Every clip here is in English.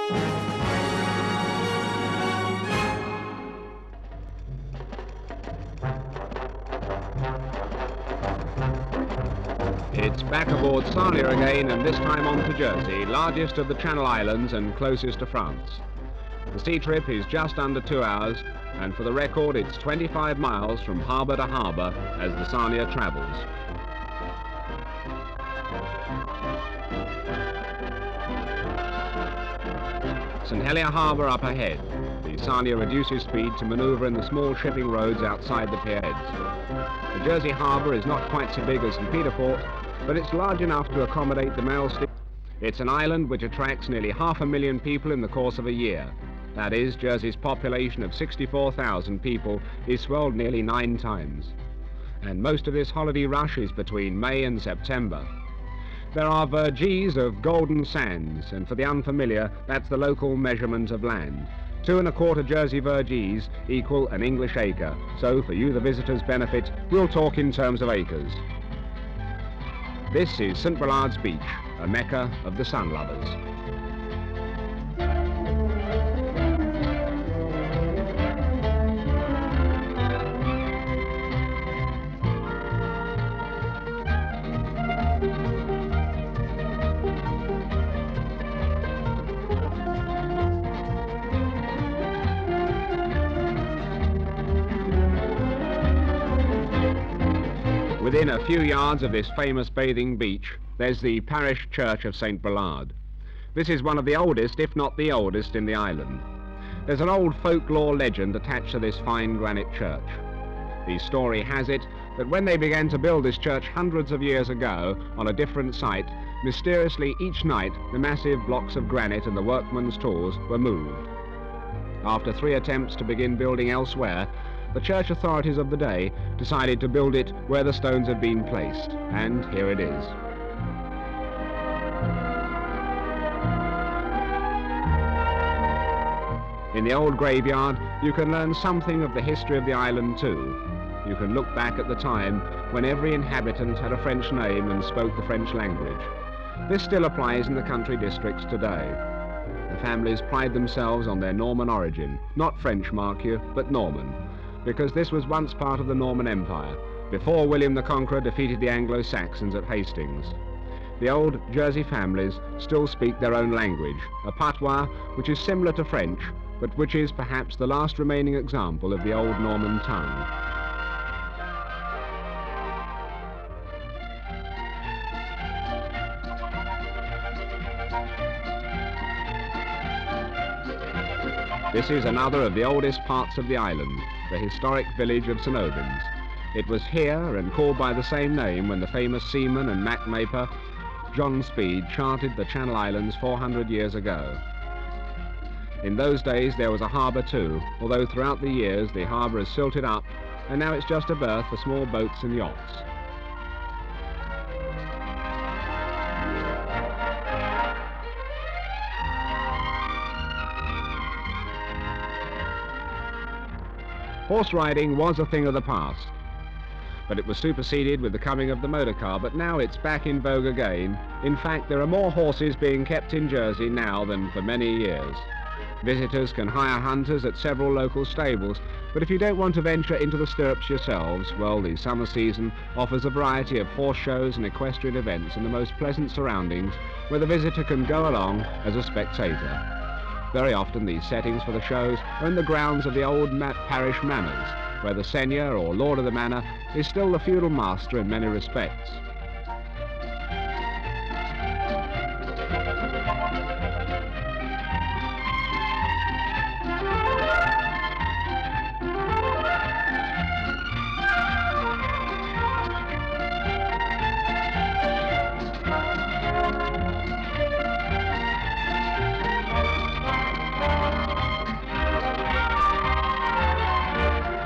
It's back aboard Sarnia again, and this time on to Jersey, largest of the Channel Islands and closest to France. The sea trip is just under 2 hours, and for the record it's 25 miles from harbour to harbour as the Sarnia travels. St Helier Harbour up ahead. The Sarnia reduces speed to manoeuvre in the small shipping roads outside the pierheads. The Jersey harbour is not quite so big as St Peter Port, but it's large enough to accommodate the mail steamers. It's an island which attracts nearly 500,000 people in the course of a year. That is, Jersey's population of 64,000 people is swelled nearly 9 times. And most of this holiday rush is between May and September. There are vergees of golden sands, and for the unfamiliar, that's the local measurement of land. 2 1/4 Jersey vergees equal an English acre. So, for you the visitor's benefit, we'll talk in terms of acres. This is St Brelade's beach, a mecca of the sun lovers. Within a few yards of this famous bathing beach, there's the parish church of St Brelade. This is one of the oldest, if not the oldest, in the island. There's an old folklore legend attached to this fine granite church. The story has it that when they began to build this church hundreds of years ago on a different site, mysteriously each night the massive blocks of granite and the workmen's tools were moved. After 3 attempts to begin building elsewhere, the church authorities of the day decided to build it where the stones had been placed, and here it is. In the old graveyard, you can learn something of the history of the island too. You can look back at the time when every inhabitant had a French name and spoke the French language. This still applies in the country districts today. The families pride themselves on their Norman origin, not French, mark you, but Norman, because this was once part of the Norman Empire, before William the Conqueror defeated the Anglo-Saxons at Hastings. The old Jersey families still speak their own language, a patois which is similar to French, but which is perhaps the last remaining example of the old Norman tongue. This is another of the oldest parts of the island, the historic village of St Aubin. It was here and called by the same name when the famous seaman and map-maker John Speed charted the Channel Islands 400 years ago. In those days there was a harbour too, although throughout the years the harbour has silted up and now it's just a berth for small boats and yachts. Horse riding was a thing of the past, but it was superseded with the coming of the motor car, but now it's back in vogue again. In fact, there are more horses being kept in Jersey now than for many years. Visitors can hire hunters at several local stables, but if you don't want to venture into the stirrups yourselves, well, the summer season offers a variety of horse shows and equestrian events in the most pleasant surroundings where the visitor can go along as a spectator. Very often these settings for the shows are in the grounds of the old parish manors, where the seigneur or lord of the manor is still the feudal master in many respects.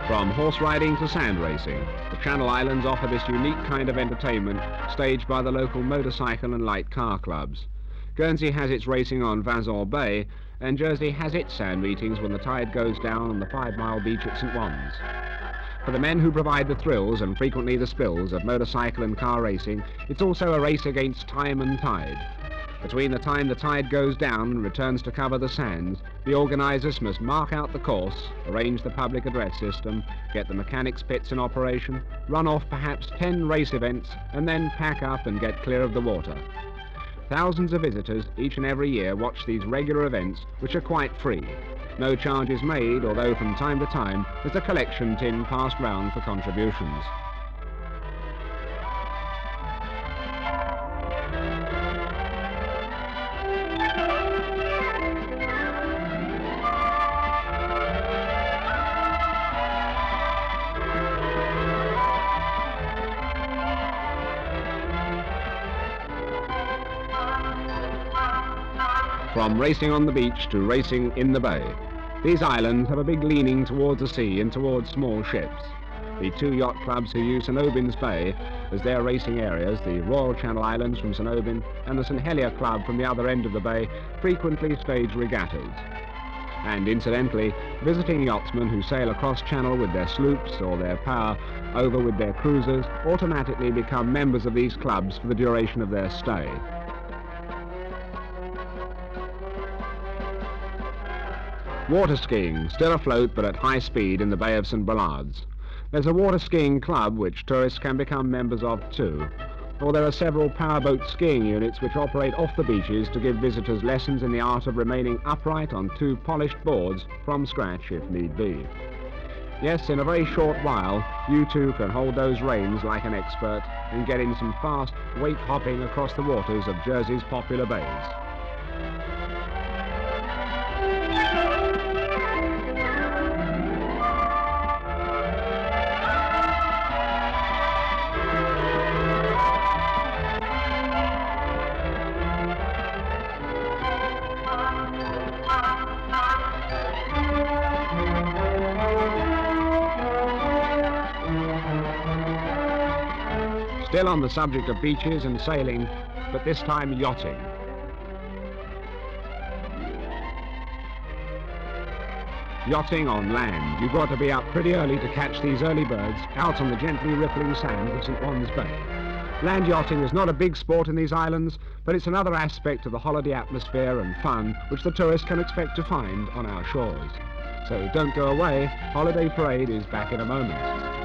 From horse riding to sand racing, the Channel Islands offer this unique kind of entertainment staged by the local motorcycle and light car clubs. Guernsey has its racing on Vazon Bay, and Jersey has its sand meetings when the tide goes down on the 5-mile beach at St Wands. For the men who provide the thrills and frequently the spills of motorcycle and car racing, it's also a race against time and tide. Between the time the tide goes down and returns to cover the sands, the organisers must mark out the course, arrange the public address system, get the mechanics pits in operation, run off perhaps 10 race events, and then pack up and get clear of the water. Thousands of visitors each and every year watch these regular events, which are quite free. No charge is made, although from time to time there's a collection tin passed round for contributions. From racing on the beach to racing in the bay. These islands have a big leaning towards the sea and towards small ships. The two yacht clubs who use St Aubin's Bay as their racing areas, the Royal Channel Islands from St Aubin and the St Helier Club from the other end of the bay, frequently stage regattas. And incidentally, visiting yachtsmen who sail across channel with their sloops or their power over with their cruisers automatically become members of these clubs for the duration of their stay. Waterskiing, still afloat but at high speed in the Bay of St Brelade. There's a waterskiing club which tourists can become members of too. Or there are several powerboat skiing units which operate off the beaches to give visitors lessons in the art of remaining upright on two polished boards from scratch if need be. Yes, in a very short while, you too can hold those reins like an expert and get in some fast wake hopping across the waters of Jersey's popular bays. Still on the subject of beaches and sailing, but this time yachting. Yachting on land. You've got to be up pretty early to catch these early birds out on the gently rippling sands of St Juan's Bay. Land yachting is not a big sport in these islands, but it's another aspect of the holiday atmosphere and fun which the tourist can expect to find on our shores. So don't go away, Holiday Parade is back in a moment.